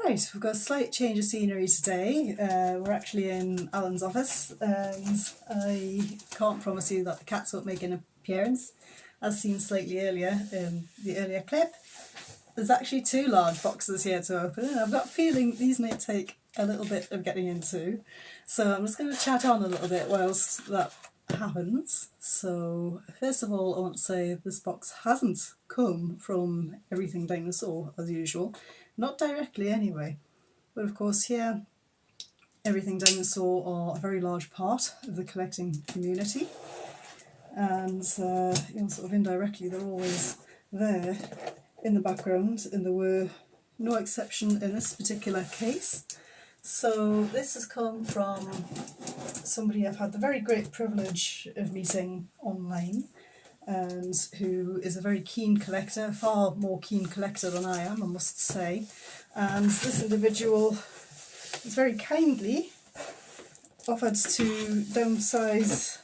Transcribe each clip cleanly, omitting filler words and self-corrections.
Right, we've got a slight change of scenery today. We're actually in Alan's office, and I can't promise you that the cats won't make an appearance, as seen slightly earlier in the earlier clip. There's actually two large boxes here to open, and I've got a feeling these may take a little bit of getting into. So I'm just going to chat on a little bit whilst that happens. So first of all, I want to say this box hasn't come from Everything Dinosaur as usual. Not directly anyway, but of course here Everything Dinosaur are a very large part of the collecting community, and sort of indirectly they're always there in the background, and there were no exception in this particular case. So this has come from somebody I've had the very great privilege of meeting online, and who is a very keen collector, far more keen collector than I am, I must say. And this individual has very kindly offered to downsize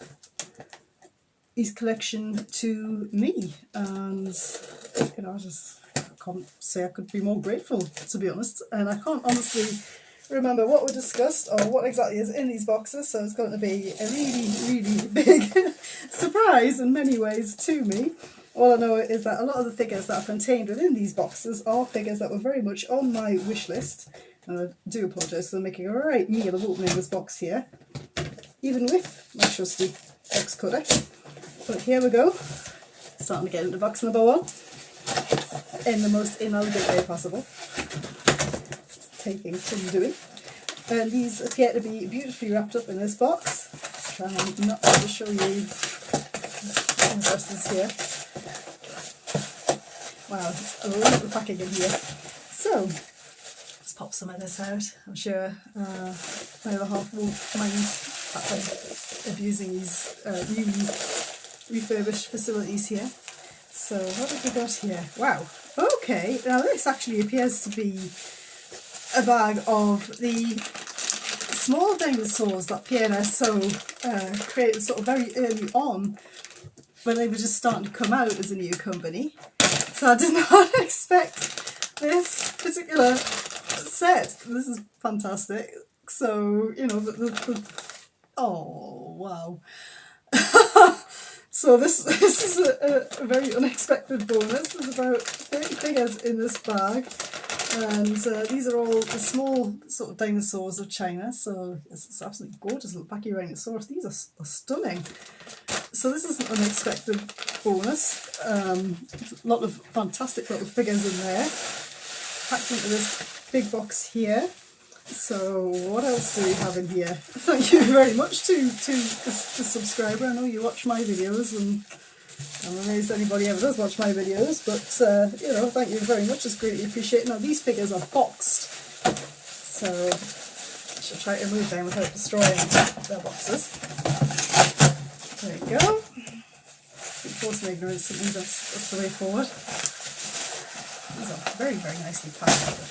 his collection to me, and I just can't say I could be more grateful, to be honest. And I can't honestly remember what we discussed or what exactly is in these boxes, so it's going to be a really big surprise in many ways to me. All I know is that a lot of the figures that are contained within these boxes are figures that were very much on my wish list, and I do apologise for making a right meal of opening this box here, even with my trusty box cutter. But here we go, starting to get into box number one in the most inelegant way possible. Taking some doing, and these appear to be beautifully wrapped up in this box. Trying not to show you the rest is here. Wow, there's a lot of packing in here. So let's pop some of this out. I'm sure my other half won't mind abusing these newly refurbished facilities here. So what have we got here? Wow, okay, now this actually appears to be a bag of the small dinosaurs that PNSO created sort of very early on when they were just starting to come out as a new company. So I did not expect this particular set. This is fantastic. So, oh wow. So this is a very unexpected bonus. There's about 30 figures in this bag. And these are all the small sort of dinosaurs of China, so it's absolutely gorgeous little Pachyrhinosaurus. These are stunning. So this is an unexpected bonus. A lot of fantastic little figures in there, packed into this big box here. So what else do we have in here? Thank you very much to the subscriber. I know you watch my videos, and I'm amazed anybody ever does watch my videos, but thank you very much, it's greatly appreciated. Now these figures are boxed, so I shall try to remove them without destroying their boxes. There you go. Forcing ignorance, sometimes that's the way forward. These are very nicely packed.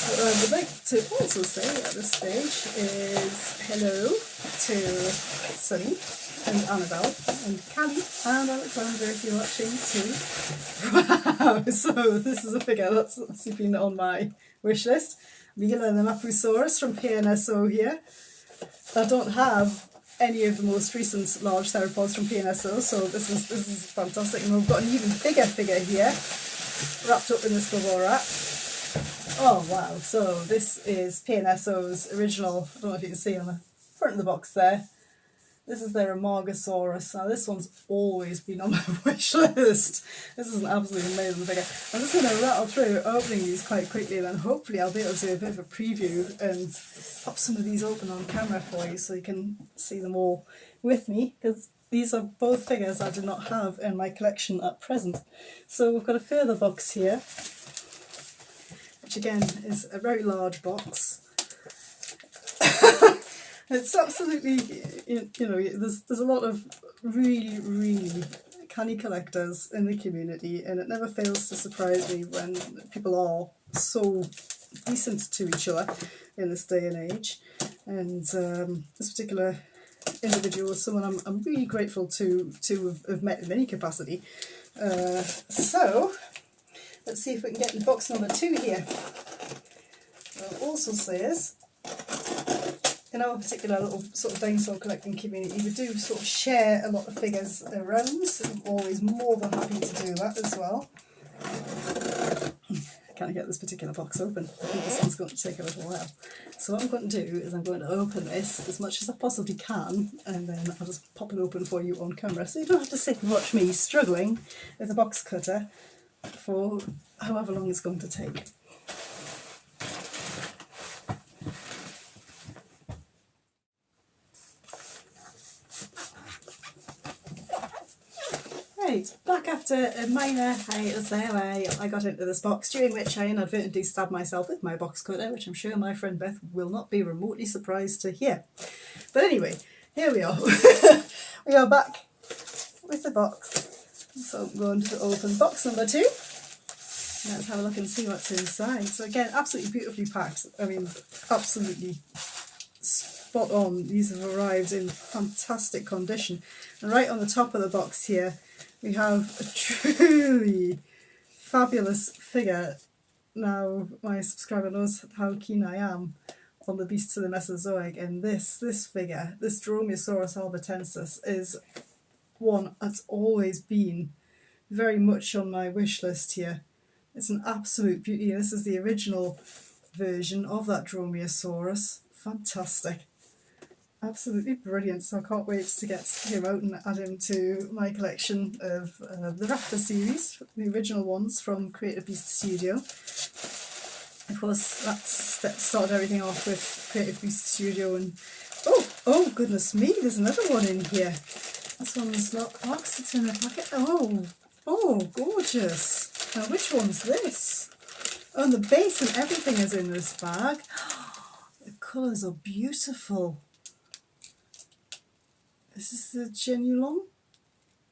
What I would like to also say at this stage is hello to Sunny and Annabelle and Callie and Alexander if you're watching too. Wow, so this is a figure that's been on my wish list. Mila the Mapusaurus from PNSO here. I don't have any of the most recent large theropods from PNSO, so this is fantastic. And we've got an even bigger figure here, wrapped up in this bubble wrap. Oh wow, so this is PNSO's original, I don't know if you can see on the front of the box there. This is their Amargasaurus. Now this one's always been on my wish list. This is an absolutely amazing figure. I'm just going to rattle through opening these quite quickly, and then hopefully I'll be able to do a bit of a preview and pop some of these open on camera for you so you can see them all with me, because these are both figures I do not have in my collection at present. So we've got a further box here, which again is a very large box. It's absolutely, there's a lot of really canny collectors in the community, and it never fails to surprise me when people are so decent to each other in this day and age. And this particular individual is someone I'm really grateful to have met in any capacity. So let's see if we can get in box number 2 here. What it also says, in our particular little sort of dinosaur collecting community, we do sort of share a lot of figures around, so I'm always more than happy to do that as well. Can't get this particular box open. I think this one's going to take a little while. So what I'm going to do is I'm going to open this as much as I possibly can, and then I'll just pop it open for you on camera, so you don't have to sit and watch me struggling with a box cutter for however long it's going to take. Right, back after a minor hiatus there, I got into this box, during which I inadvertently stabbed myself with my box cutter, which I'm sure my friend Beth will not be remotely surprised to hear. But anyway, here we are. We are back with the box. So I'm going to open box number 2. Let's have a look and see what's inside. So again, absolutely beautifully packed. I mean, absolutely spot on. These have arrived in fantastic condition. And right on the top of the box here, we have a truly fabulous figure. Now, my subscriber knows how keen I am on the beasts of the Mesozoic, and this figure, this Dromaeosaurus albertensis, is one that's always been very much on my wish list here. It's an absolute beauty. This is the original version of that Dromaeosaurus. Fantastic. Absolutely brilliant. So I can't wait to get him out and add him to my collection of the Raptor series, the original ones from Creative Beast Studio. Of course, that started everything off with Creative Beast Studio, and oh goodness me, there's another one in here. This one's not boxed, it's in a packet. Oh, gorgeous. Now, which one's this? Oh, and the base and everything is in this bag. The colours are beautiful. This is the Genulon.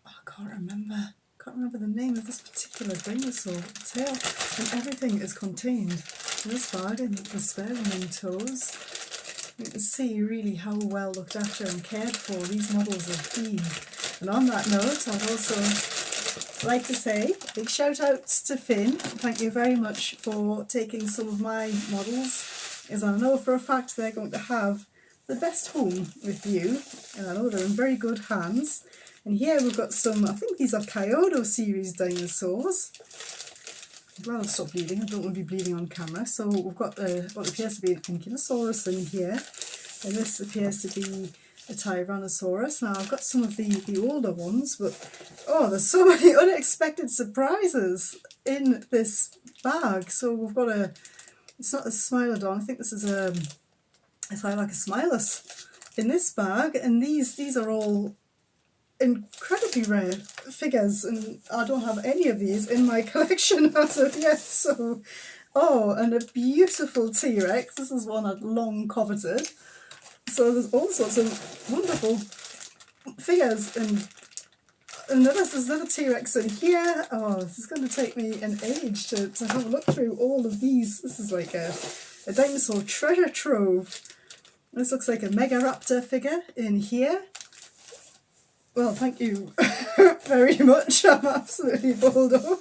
Oh, I can't remember the name of this particular dinosaur. The tail and everything is contained in this bag, and the spare mementos. You can see really how well looked after and cared for these models have been. And on that note, I'd also like to say a big shout out to Finn. Thank you very much for taking some of my models, as I know for a fact they're going to have the best home with you, and I know they're in very good hands. And here we've got some, I think these are Kyoto series dinosaurs. Well, I'll stop bleeding, I don't want to be bleeding on camera. So we've got what appears to be an Ankylosaurus in here, and this appears to be a Tyrannosaurus. Now I've got some of the older ones, but oh, there's so many unexpected surprises in this bag. So we've got it's not a Smilodon, I think this is it's like a Smilus in this bag, and these are all incredibly rare figures, and I don't have any of these in my collection as of yet. So, oh, and a beautiful T-Rex. This is one I'd long coveted. So there's all sorts of wonderful figures, and there's another T-Rex in here. Oh, this is going to take me an age to have a look through all of these. This is like a dinosaur treasure trove. This looks like a Megaraptor figure in here. Well, thank you very much. I'm absolutely bowled over.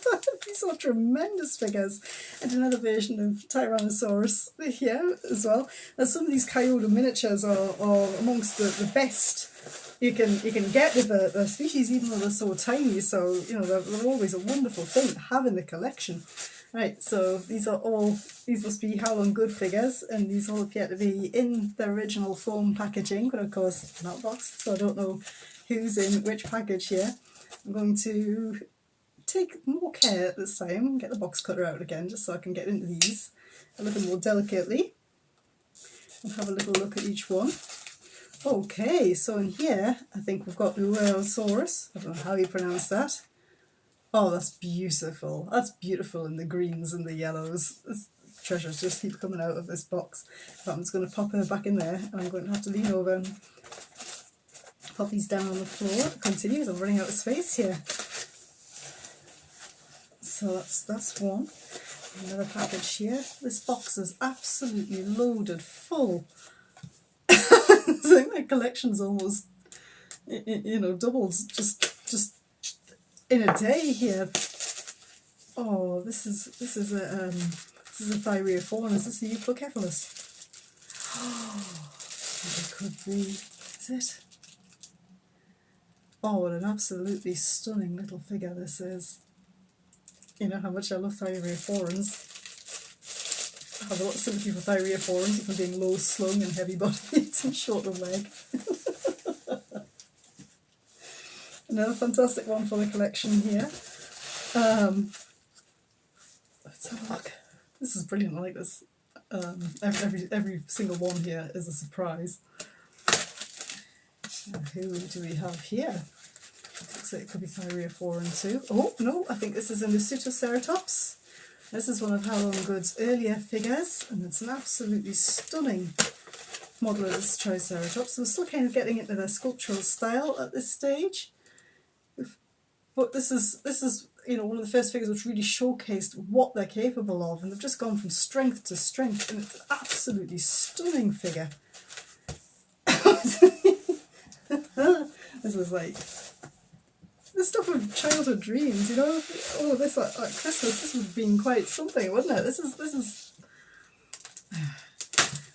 These are tremendous figures. And another version of Tyrannosaurus here as well. Now, some of these Kyoto miniatures are amongst the best you can get with the species, even though they're so tiny. So, you know, they're always a wonderful thing to have in the collection. Right, so these must be Howlin' Good figures, and these all appear to be in their original foam packaging, but of course they're not boxed, so I don't know who's in which package here. I'm going to take more care this time, get the box cutter out again, just so I can get into these a little more delicately, and have a little look at each one. Okay, so in here, I think we've got Ueosaurus. I don't know how you pronounce that. Oh, that's beautiful. That's beautiful in the greens and the yellows. This treasures just keep coming out of this box. But I'm just going to pop her back in there, and I'm going to have to lean over and pop these down on the floor. Continue, as I'm running out of space here. So that's one. Another package here. This box is absolutely loaded full. I think my collection's almost, you know, doubled just in a day here. Oh, this is a This is a Thyreophorus. Is this the Euplocephalus? It could be. Is it? Oh, what an absolutely stunning little figure this is. You know how much I love Thyreophorans. I have a lot of sympathy for Thyreophorans, even being low slung and heavy bodied and short of leg. Another fantastic one for the collection here. Let's have a look. This is brilliant. I like this. Every single one here is a surprise. Who do we have here? Looks like it could be Thyreophoran too. Oh no, I think this is a Nasutoceratops. This is one of Howlong Good's earlier figures, and it's an absolutely stunning model of this Triceratops. We're still kind of getting into their sculptural style at this stage, but this is one of the first figures which really showcased what they're capable of, and they've just gone from strength to strength, and it's an absolutely stunning figure. This is like the stuff of childhood dreams, you know. Oh, this at Christmas, this would have been quite something, wouldn't it? This is.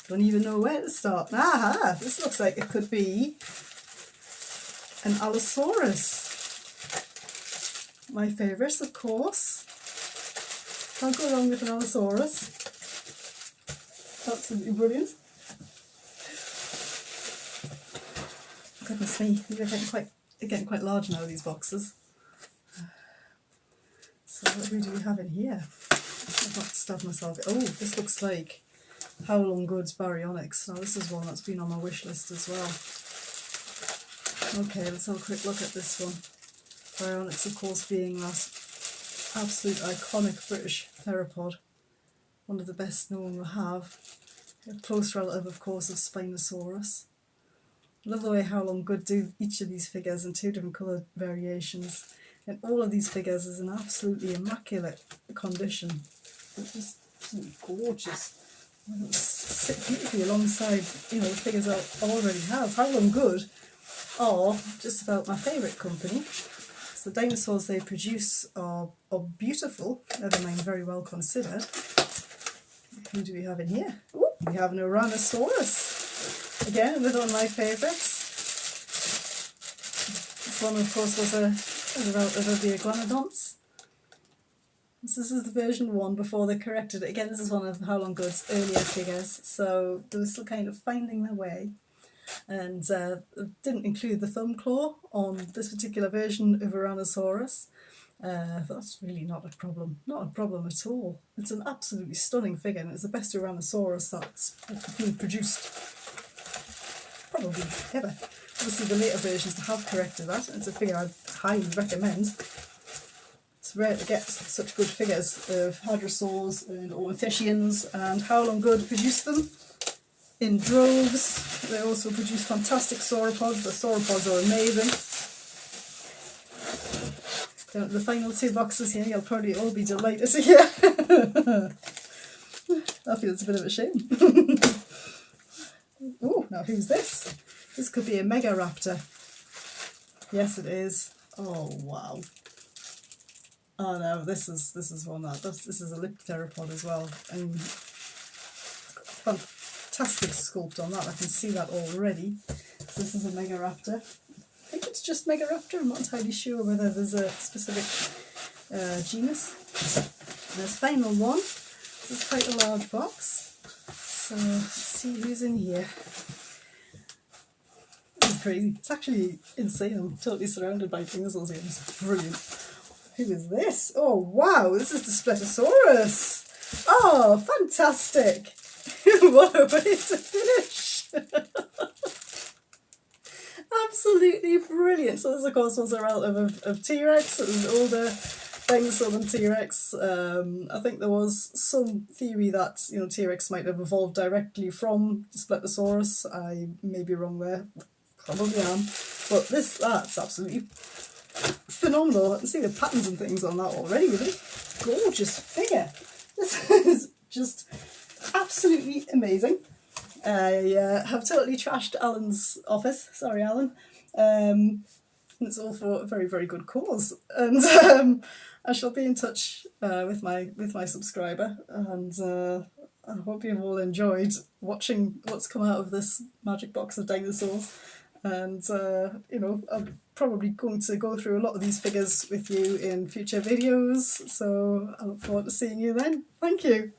Don't even know where to start. Aha! This looks like it could be an Allosaurus. My favourites, of course. Can't go wrong with an Allosaurus. Absolutely brilliant. Goodness me, they're getting quite large now, these boxes. So what do we have in here? I've got to stab myself. Oh, this looks like Howlong Good's Baryonyx. Now this is one that's been on my wish list as well. Okay, let's have a quick look at this one. Baryonyx, of course, being that absolute iconic British theropod. One of the best known we have. A close relative, of course, of Spinosaurus. I love the way Howlong Good do each of these figures in two different colour variations. And all of these figures is in absolutely immaculate condition. It's just gorgeous. It'll sit beautifully alongside, the figures I already have. Howlong Good are just about my favourite company. So the dinosaurs they produce are beautiful, never mind very well considered. Who do we have in here? Ooh, we have an Ouranosaurus. Again, another one of my favourites. This one, of course, was a relative of the Iguanodonts. This is the version 1 before they corrected it. Again, this is one of Howlong Good's earlier figures, so they were still kind of finding their way. And didn't include the thumb claw on this particular version of Ouranosaurus. That's really not a problem. Not a problem at all. It's an absolutely stunning figure, and it's the best Ouranosaurus that's been produced probably ever. Obviously the later versions have corrected that, and it's a figure I'd highly recommend. It's rare to get such good figures of hadrosaurs and ornithischians, and Howlong Good produced them in droves. They also produce fantastic sauropods. The sauropods are amazing. Down to the final 2 boxes here, you'll probably all be delighted to hear. I feel it's a bit of a shame. Oh, now who's this? This could be a Megaraptor. Yes, it is. Oh wow! Oh no, this is one that this is a lip theropod as well, and fantastic sculpt on that. I can see that already. So this is a Megaraptor. I think it's just Megaraptor. I'm not entirely sure whether there's a specific genus. And there's final one. This is quite a large box. So let's see who's in here. This is crazy. It's actually insane. I'm totally surrounded by dinosaurs here. It's brilliant. Who is this? Oh wow, this is the Spletosaurus. Oh, fantastic. What a way to finish. Absolutely brilliant. So this of course was a relative of T-Rex. It was an older dinosaur than T-Rex. I think there was some theory that T-Rex might have evolved directly from Spletosaurus. I may be wrong there, probably am. But that's absolutely phenomenal. I can see the patterns and things on that already. Really gorgeous figure. This is just absolutely amazing. I have totally trashed Alan's office. Sorry, Alan. it's all for a very, very good cause. And I shall be in touch with my subscriber, and I hope you've all enjoyed watching what's come out of this magic box of dinosaurs. And I'm probably going to go through a lot of these figures with you in future videos, so I look forward to seeing you then. Thank you.